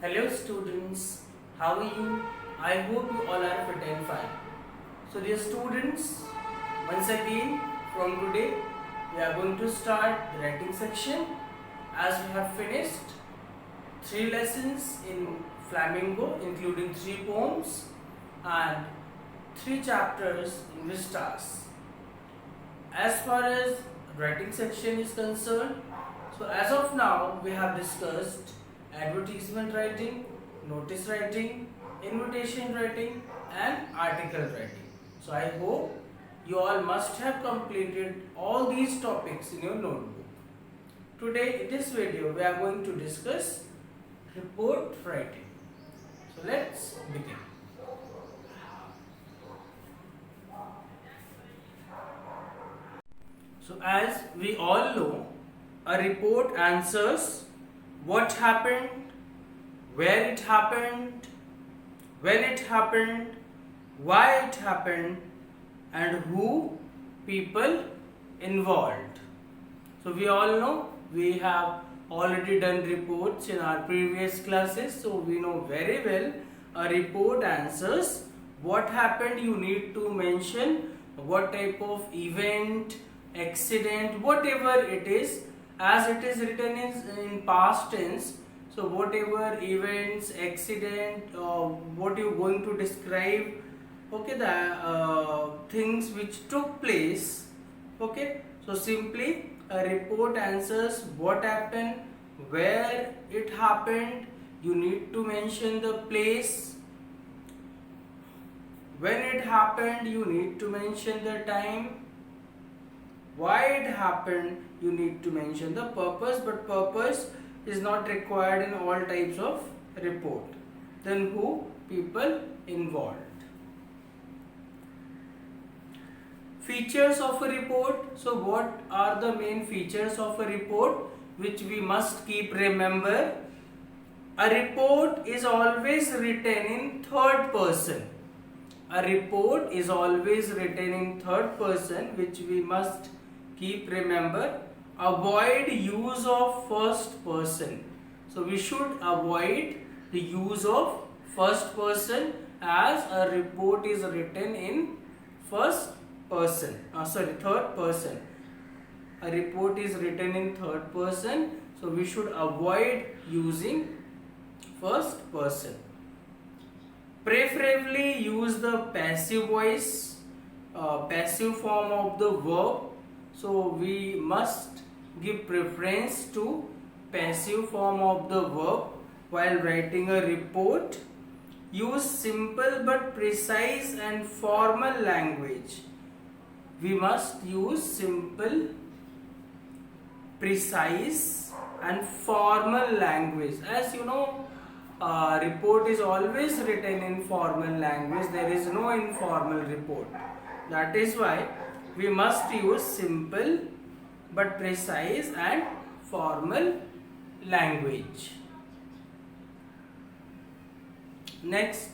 Hello students, how are you? I hope you all are fit and fine. So dear students, once again from today we are going to start the writing section as we have finished 3 lessons in Flamingo including 3 poems and 3 chapters in Vistas. As far as writing section is concerned, so as of now we have discussed advertisement writing, notice writing, invitation writing and article writing. So I hope you all must have completed all these topics in your notebook. Today in this video we are going to discuss report writing. So let's begin. So as we all know, a report answers what happened, where it happened, when it happened, why it happened, and who people involved. So we all know we have already done reports in our previous classes, so we know very well a report answers what happened. You need to mention what type of event, accident, whatever it is, as it is written in past tense. So whatever events, accident, what you going to describe, okay, the things which took place, okay. So simply a report answers what happened, where it happened. You need to mention the place. When it happened, you need to mention the time. Why it happened, you need to mention the purpose, but purpose is not required in all types of report. Then who people involved. Features of a report. So what are the main features of a report which we must keep remember? A report is always written in third person. A report is always written in third person, which we must keep remember. Avoid use of first person. So we should avoid the use of first person as a report is written in third person. A report is written in third person, so we should avoid using first person. Preferably use the passive voice, passive form of the verb. So we must give preference to passive form of the verb while writing a report. Use simple but precise and formal language. We must use simple, precise and formal language. As you know, report is always written in formal language. There is no informal report. That is why we must use simple but precise and formal language. Next,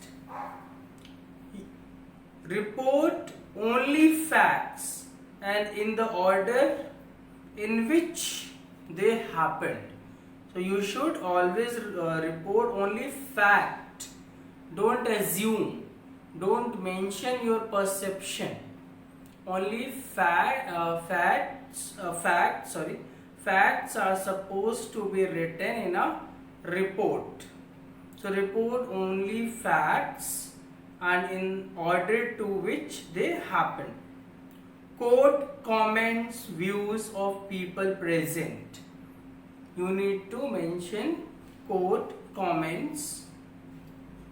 report only facts and in the order in which they happened. So you should always report only fact. Don't assume. Don't mention your perception. Only facts are supposed to be written in a report. So report only facts and in order to which they happen. Quote comments, views of people present. You need to mention quote comments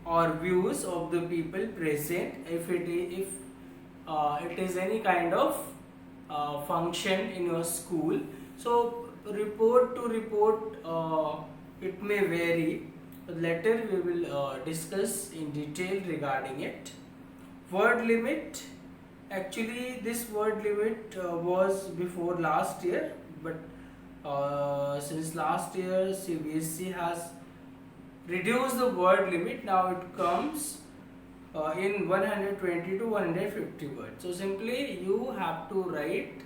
or views of the people present if it is any kind of function in your school. So report to report it may vary. Later we will discuss in detail regarding it. Word limit. Actually this word limit was before last year, but since last year CBSE has reduced the word limit. Now it comes in 120 to 150 words. So simply you have to write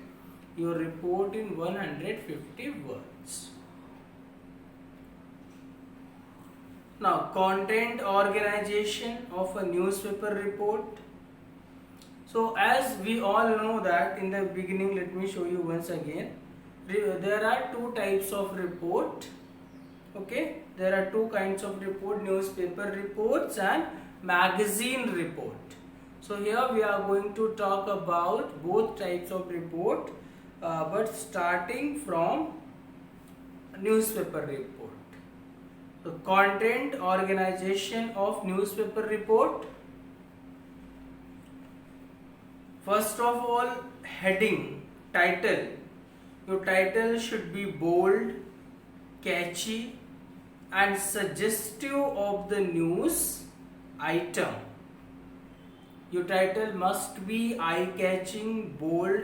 your report in 150 words. Now, content organization of a newspaper report. So, as we all know that in the beginning, let me show you once again. There are two types of report. Okay, there are two kinds of report: newspaper reports and magazine report. So here we are going to talk about both types of report, but starting from newspaper report. So content organization of newspaper report. First of all, heading, title. Your title should be bold, catchy and suggestive of the news item. Your title must be eye-catching, bold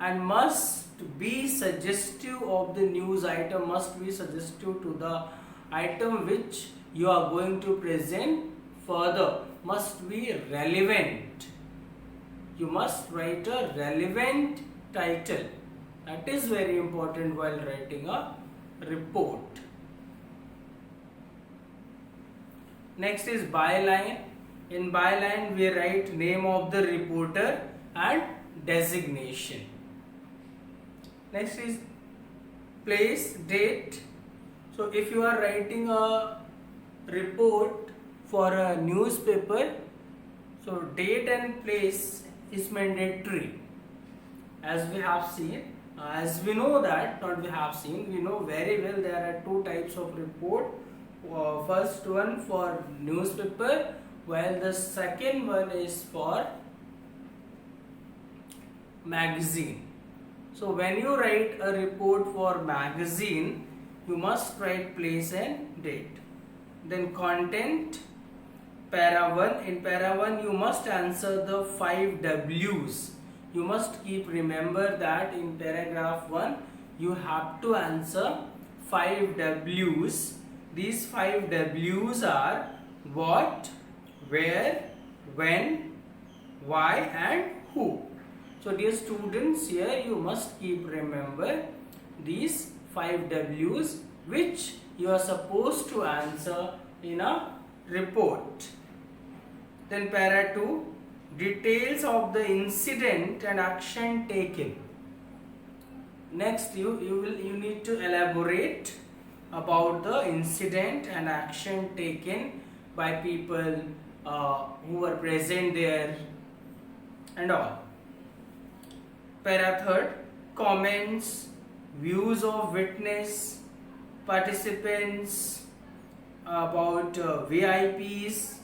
and must be suggestive of the news item, must be suggestive to the item which you are going to present further, must be relevant. You must write a relevant title. That is very important while writing a report. Next is byline. In byline we write name of the reporter and designation. Next is place, date. So if you are writing a report for a newspaper, so date and place is mandatory. As we have seen, as we know that, not we have seen, we know very well there are two types of report. First one for newspaper, while the second one is for magazine. So when you write a report for magazine, you must write place and date. Then content, para 1. In para 1 you must answer the 5 W's. You must keep remember that in paragraph 1 you have to answer 5 W's. These 5 W's are what, where, when, why and who. So dear students, here you must keep remember these 5 W's which you are supposed to answer in a report. Then para 2, details of the incident and action taken. Next you need to elaborate about the incident and action taken by people who were present there and all. Para 3, comments, views of witness, participants, about VIPs.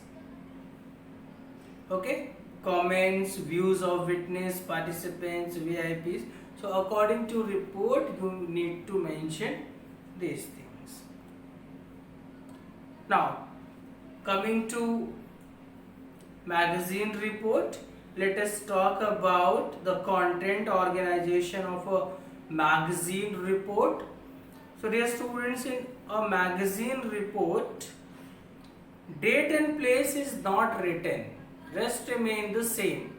Okay, comments, views of witness, participants, VIPs. So according to report you need to mention these things. Now coming to magazine report, let us talk about the content organization of a magazine report. So dear students, in a magazine report, date and place is not written, rest remain the same.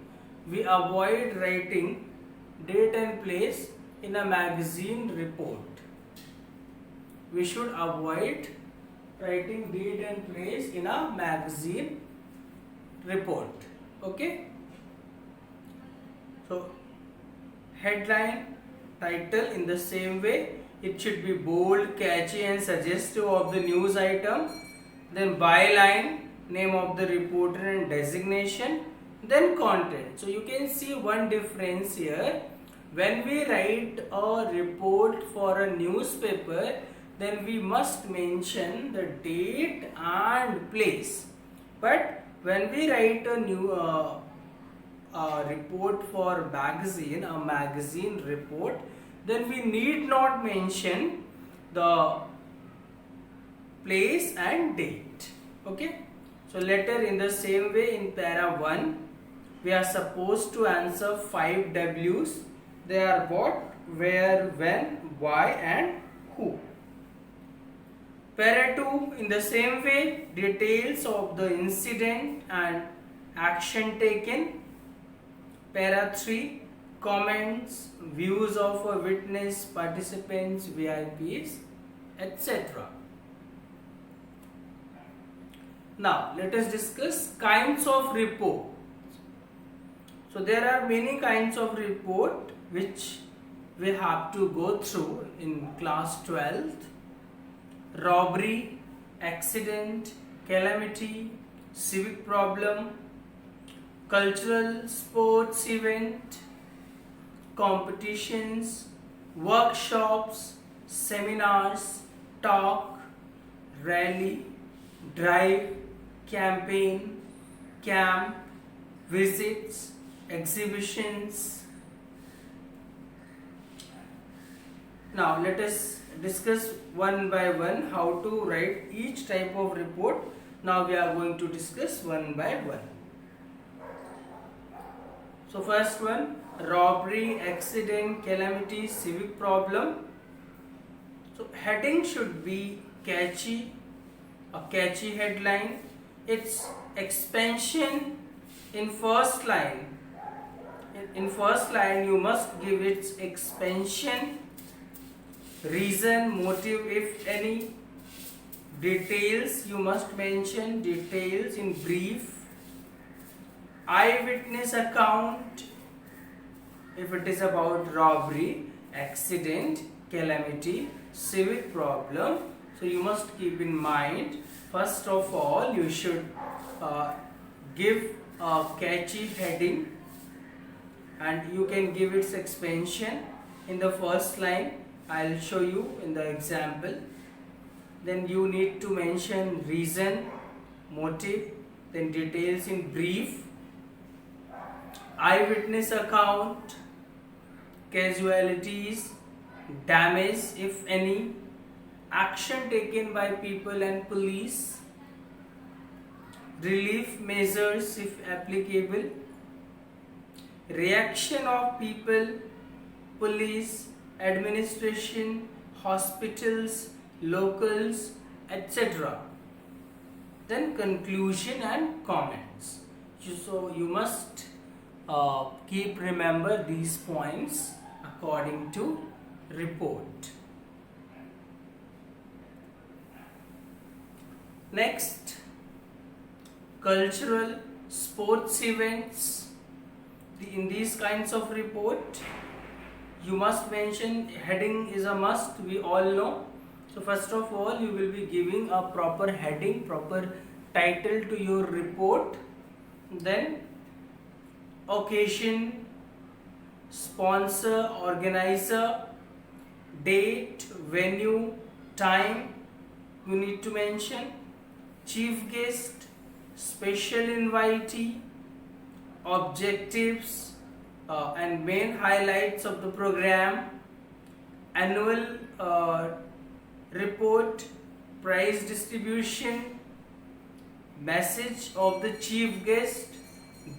We avoid writing date and place in a magazine report. We should avoid writing date and place in a magazine report. Okay. So headline, title, in the same way it should be bold, catchy and suggestive of the news item. Then byline, name of the reporter and designation. Then content. So you can see one difference here. When we write a report for a newspaper, then we must mention the date and place. But when we write a new report for magazine, a magazine report, then we need not mention the place and date. Okay. So later in the same way in para 1, we are supposed to answer 5 W's. They are what, where, when, why and who. Para 2, in the same way, details of the incident and action taken. Para 3, comments, views of a witness, participants, VIPs, etc. Now let us discuss kinds of report. So there are many kinds of report which we have to go through in class 12th. Robbery, accident, calamity, civic problem, cultural sports event, competitions, workshops, seminars, talk, rally, drive, campaign, camp, visits, exhibitions. Now let us discuss one by one how to write each type of report. Now we are going to discuss one by one. So first one, robbery, accident, calamity, civic problem. So heading should be catchy, a catchy headline. Its expansion in first line. In first line you must give its expansion, reason, motive if any. Details you must mention, details in brief. Eyewitness account if it is about robbery, accident, calamity, civic problem. So you must keep in mind, first of all you should give a catchy heading, and you can give its expansion in the first line. I'll show you in the example. Then you need to mention reason, motive, then details in brief, eyewitness account, casualties, damage if any, action taken by people and police, relief measures if applicable, reaction of people, police, administration, hospitals, locals, etc. Then conclusion and comments. So you must keep remember these points according to report. Next, cultural sports events. In these kinds of report you must mention, heading is a must, we all know. So first of all you will be giving a proper heading, proper title to your report. Then occasion, sponsor, organizer, date, venue, time you need to mention, chief guest, special invitee, objectives and main highlights of the program, annual report, prize distribution, message of the chief guest,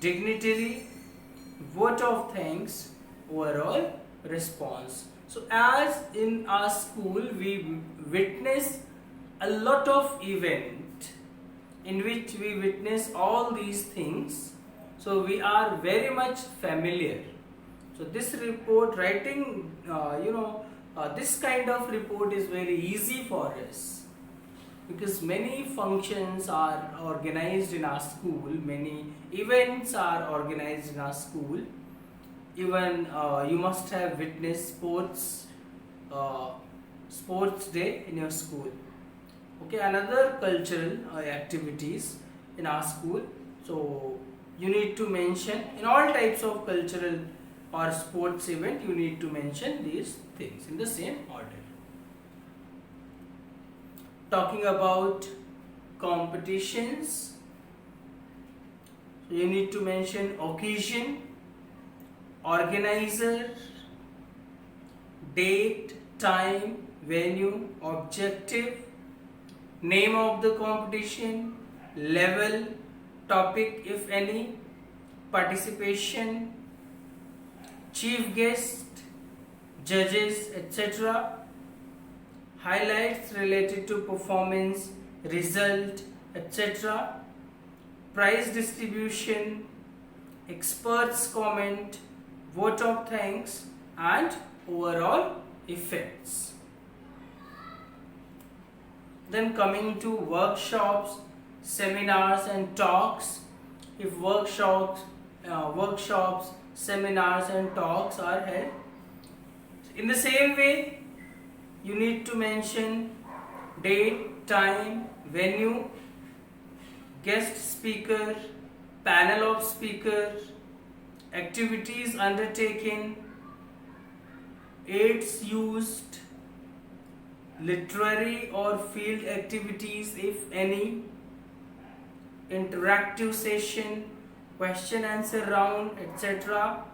dignitary, vote of thanks, overall response. So as in our school we witness a lot of event in which we witness all these things, so we are very much familiar. So this report writing, this kind of report is very easy for us, because many functions are organized in our school, many events are organized in our school. Even you must have witnessed sports day in your school. Okay, another cultural activities in our school. So you need to mention in all types of cultural or sports event, you need to mention these things in the same order. Talking about competitions, so you need to mention occasion, organizer, date, time, venue, objective, name of the competition, level, topic if any, participation, chief guest, judges, etc. Highlights related to performance, result, etc. Prize distribution, experts comment, vote of thanks, and overall effects. Then coming to workshops, seminars and talks. If workshops, seminars and talks are held. In the same way, you need to mention date, time, venue, guest speaker, panel of speakers, activities undertaken, aids used, literary or field activities if any, interactive session, question answer round, etc.,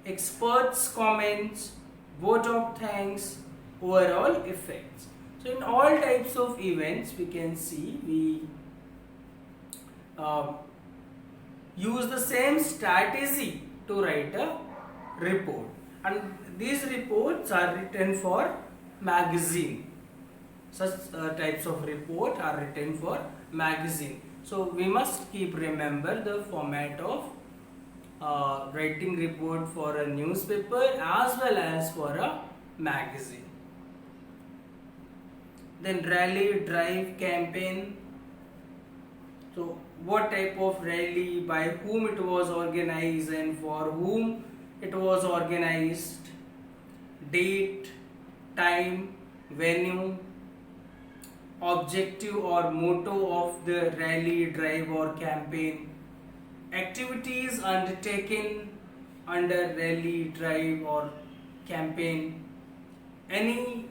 experts comments, vote of thanks, overall effects. So in all types of events we can see we use the same strategy to write a report, and these reports are written for magazine. Such types of report are written for magazine. So we must keep remember the format of writing report for a newspaper as well as for a magazine. Then rally, drive, campaign. So what type of rally, by whom it was organized and for whom it was organized, date, time, venue, objective or motto of the rally, drive or campaign, activities undertaken under rally, drive or campaign, any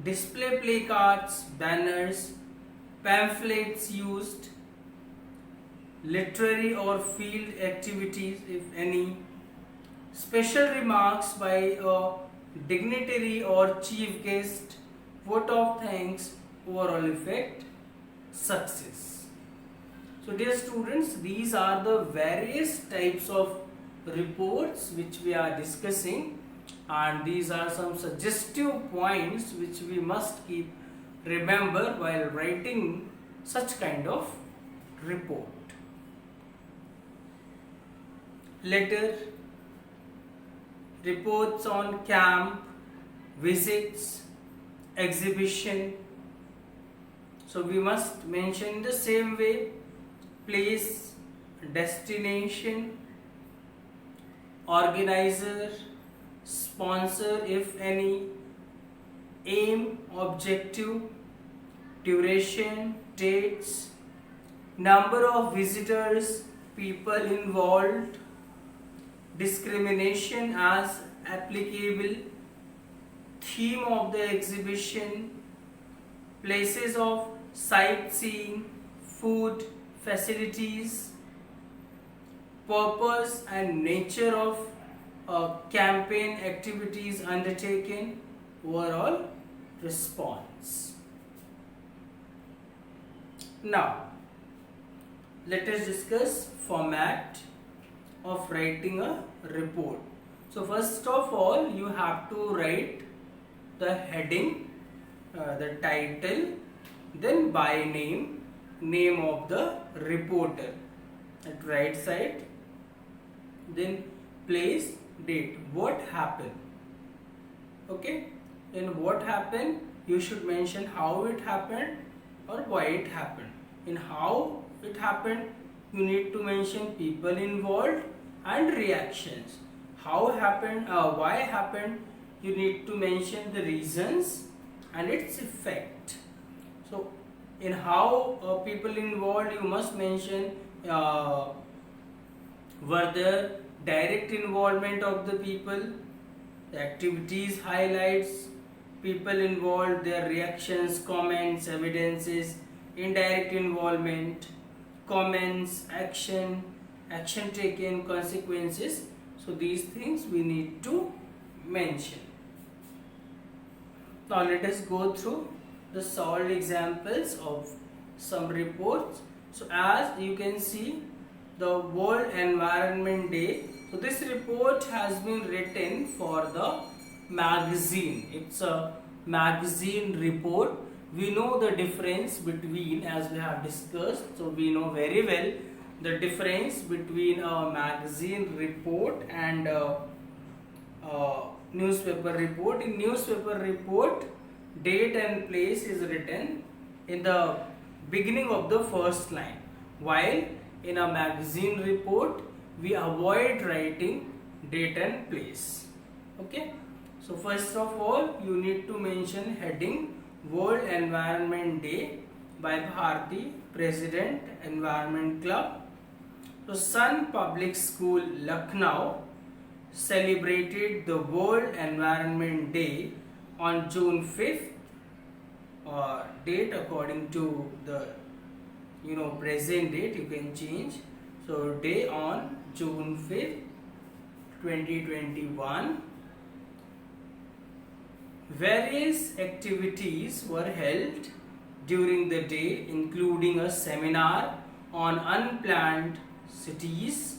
display placards, banners, pamphlets used, literary or field activities if any, special remarks by a dignitary or chief guest, vote of thanks, overall effect, success. So dear students, these are the various types of reports which we are discussing, and these are some suggestive points which we must keep remember while writing such kind of report. Letter, reports on camp, visits, exhibition. So we must mention the same way: place, destination, organizer, sponsor if any, aim, objective, duration, dates, number of visitors, people involved, discrimination as applicable, theme of the exhibition, places of sightseeing, food, facilities, purpose and nature of campaign activities undertaken, overall response. Now, let us discuss format of writing a report. So first of all, you have to write the heading, the title, then by name, name of the reporter at right side, then place, date, what happened. Okay, in what happened you should mention how it happened or why it happened. In how it happened you need to mention people involved and reactions. How happened, why happened, you need to mention the reasons and its effect. So in how people involved you must mention were there direct involvement of the people, the activities highlights, people involved, their reactions, comments, evidences, indirect involvement, comments, action, action taken, consequences. So these things we need to mention. Now let us go through the solved examples of some reports. So as you can see, the World Environment Day. So this report has been written for the magazine. It's a magazine report. We know the difference between, as we have discussed, so we know very well the difference between a magazine report and a newspaper report. In newspaper report, date and place is written in the beginning of the first line, while in a magazine report we avoid writing date and place. Okay, so first of all you need to mention heading World Environment Day by Bharti, President, Environment Club. So Sun Public School, Lucknow celebrated the World Environment Day on June 5th, date according to the present date you can change. So day on June 5th 2021. Various activities were held during the day, including a seminar on unplanned cities.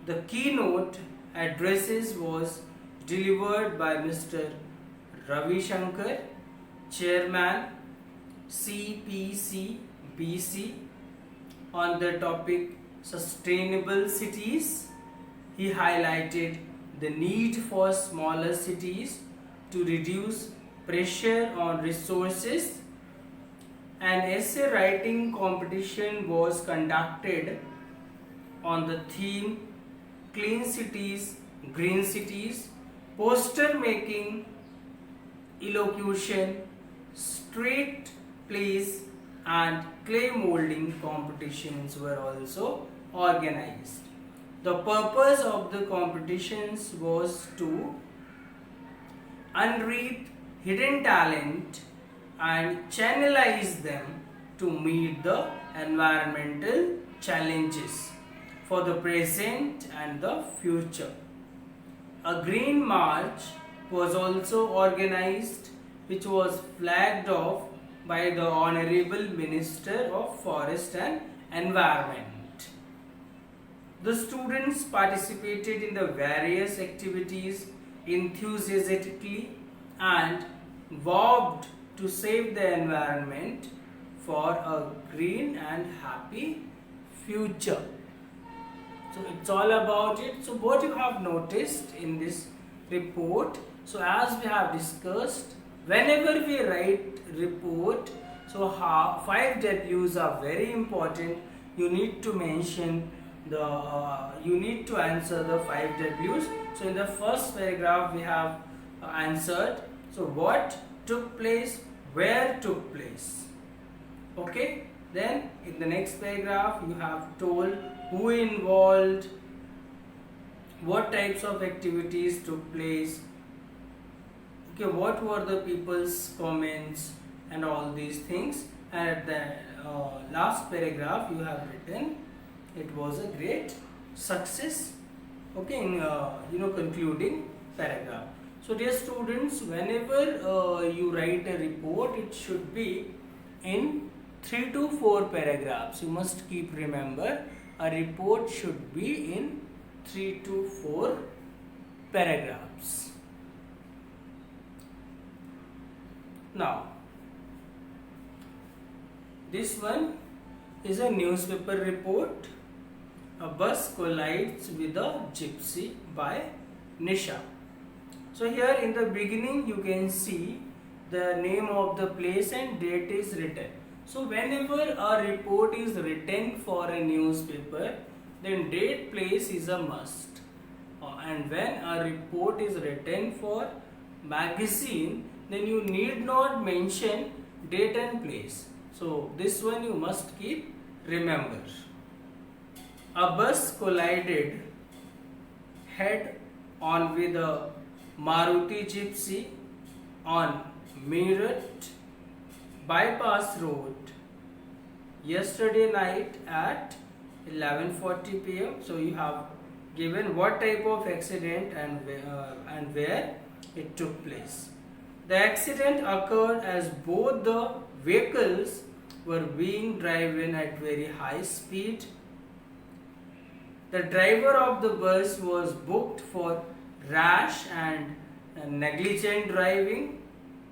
The keynote addresses was delivered by Mr. Ravi Shankar, Chairman CPC-BC, on the topic Sustainable Cities. He highlighted the need for smaller cities to reduce pressure on resources. An essay writing competition was conducted on the theme Clean Cities, Green Cities. Poster making, elocution, street plays and clay molding competitions were also organized. The purpose of the competitions was to unearth hidden talent and channelize them to meet the environmental challenges for the present and the future. A green march was also organized, which was flagged off by the Honorable Minister of Forest and Environment. The students participated in the various activities enthusiastically and vowed to save the environment for a green and happy future. So it's all about it. So what you have noticed in this report, so as we have discussed, whenever we write report, so 5 W's are very important. You need to mention you need to answer the 5 W's. So in the first paragraph we have answered, so what took place, where took place. Okay, then in the next paragraph you have told who involved, what types of activities took place, okay, what were the people's comments and all these things. And at the last paragraph you have written it was a great success, okay, in concluding paragraph. So dear students, whenever you write a report, it should be in 3 to 4 paragraphs. You must keep remember, a report should be in 3 to 4 paragraphs. Now this one is a newspaper report. A bus collides with a gypsy by Nisha. So here in the beginning you can see the name of the place and date is written. So whenever a report is written for a newspaper, then date, place is a must. And when a report is written for magazine, then you need not mention date and place. So this one you must keep remember. A bus collided head on with a Maruti Gypsy on Meerut bypass road yesterday night at 11:40 p.m. So you have given what type of accident and where it took place. The accident occurred as both the vehicles were being driven at very high speed. The driver of the bus was booked for rash and negligent driving,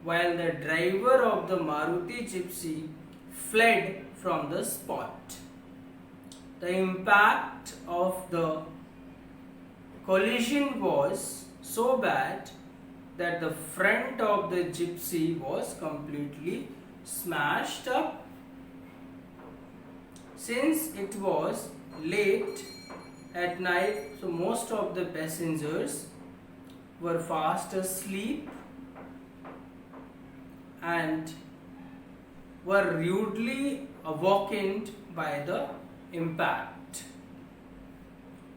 while the driver of the Maruti Gypsy fled from the spot. The impact of the collision was so bad that the front of the Gypsy was completely smashed up. Since it was late at night, so most of the passengers were fast asleep and were rudely awakened by the impact.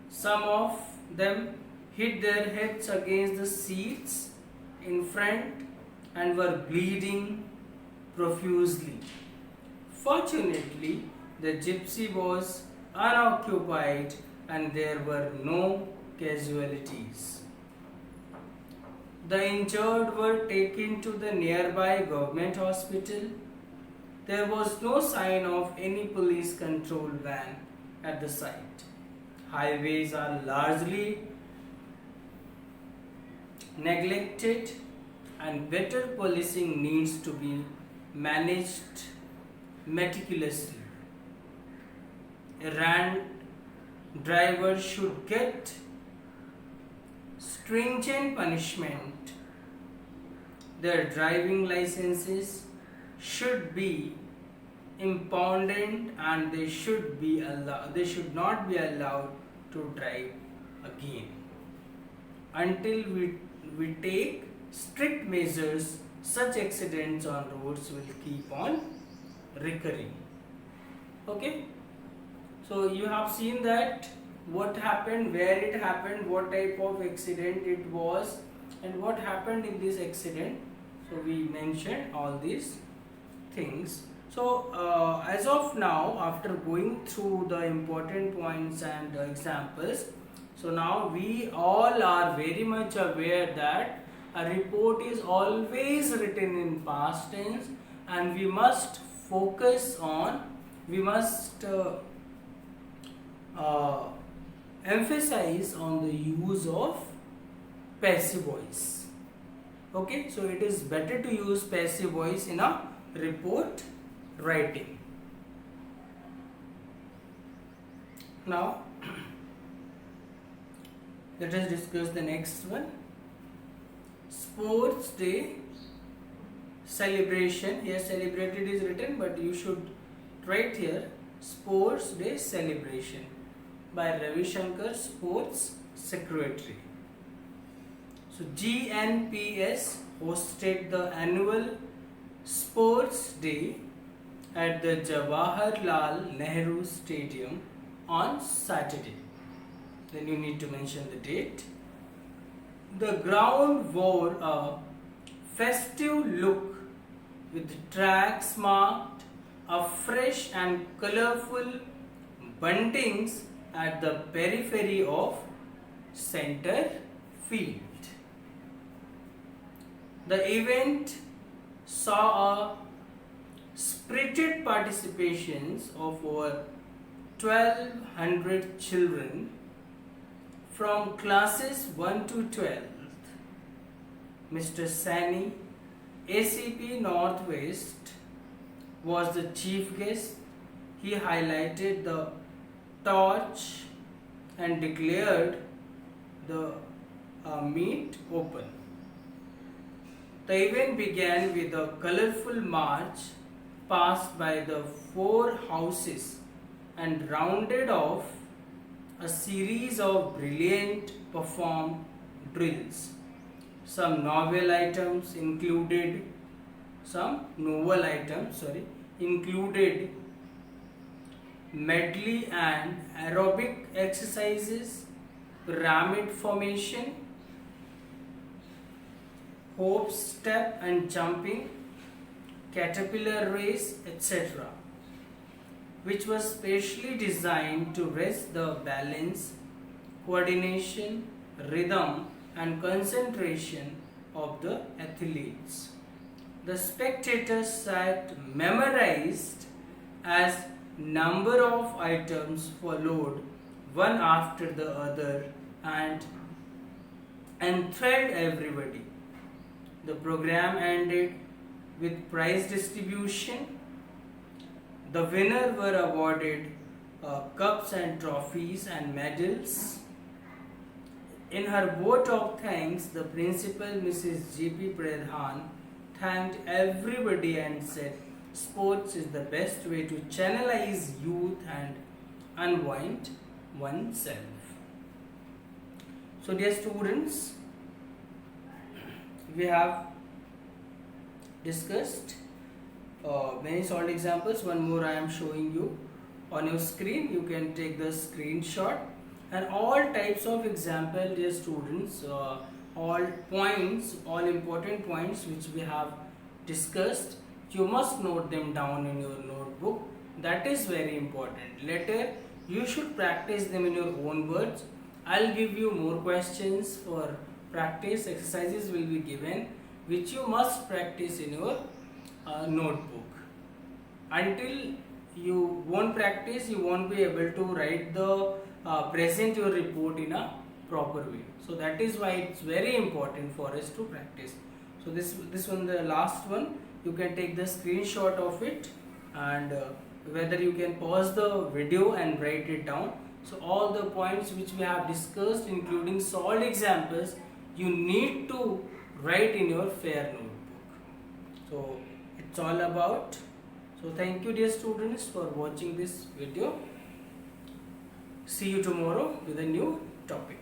Some of them hit their heads against the seats in front and were bleeding profusely. Fortunately, the gypsy was unoccupied and there were no casualties. The injured were taken to the nearby government hospital. There was no sign of any police control van at the site. Highways are largely neglected and better policing needs to be managed meticulously. Errant drivers should get stringent punishment. Their driving licenses should be impounded and they should not be allowed to drive again until we take strict measures. Such accidents on roads will keep on recurring. Okay, so you have seen that what happened, where it happened, what type of accident it was, and what happened in this accident. So we mentioned all these things. So as of now, after going through the important points and examples, so now we all are very much aware that a report is always written in past tense, and we must emphasize on the use of passive voice. Okay, so it is better to use passive voice in a report writing. Now let us discuss the next one. Sports Day celebration. Here celebrated is written, but you should write here Sports Day celebration by Ravi Shankar, Sports Secretary. So GNPS hosted the annual Sports Day at the Jawaharlal Nehru Stadium on Saturday. Then you need to mention the date. The ground wore a festive look with tracks marked afresh and colorful buntings at the periphery of center field. The event saw a spirited participations of over 1,200 children from classes 1 to 12. Mr. Sani, ACP Northwest, was the chief guest. He highlighted the torch and declared the meet open. The event began with a colorful march passed by the 4 houses and rounded off a series of brilliant performed drills. Some novel items included medley and aerobic exercises, pyramid formation, hope step and jumping, caterpillar race, etc., which was specially designed to raise the balance, coordination, rhythm and concentration of the athletes. The spectators sat memorized as number of items followed one after the other and enthralled everybody. The program ended with prize distribution. The winner were awarded cups and trophies and medals. In her vote of thanks, the principal, Mrs. J.P. Pradhan, thanked everybody and said, Sports is the best way to channelize youth and unwind oneself. So dear students, we have discussed many solved examples. One more I am showing you on your screen. You can take the screenshot, and all types of example, dear students, all points, all important points which we have discussed, you must note them down in your notebook. That is very important. Later you should practice them in your own words. I'll give you more questions for practice. Exercises will be given which you must practice in your notebook. Until you won't practice, you won't be able to write the present your report in a proper way. So that is why it's very important for us to practice. So this one, the last one, you can take the screenshot of it, and whether you can pause the video and write it down. So all the points which we have discussed, including solved examples, you need to write in your fair notebook. So it's all about. So thank you dear students for watching this video. See you tomorrow with a new topic.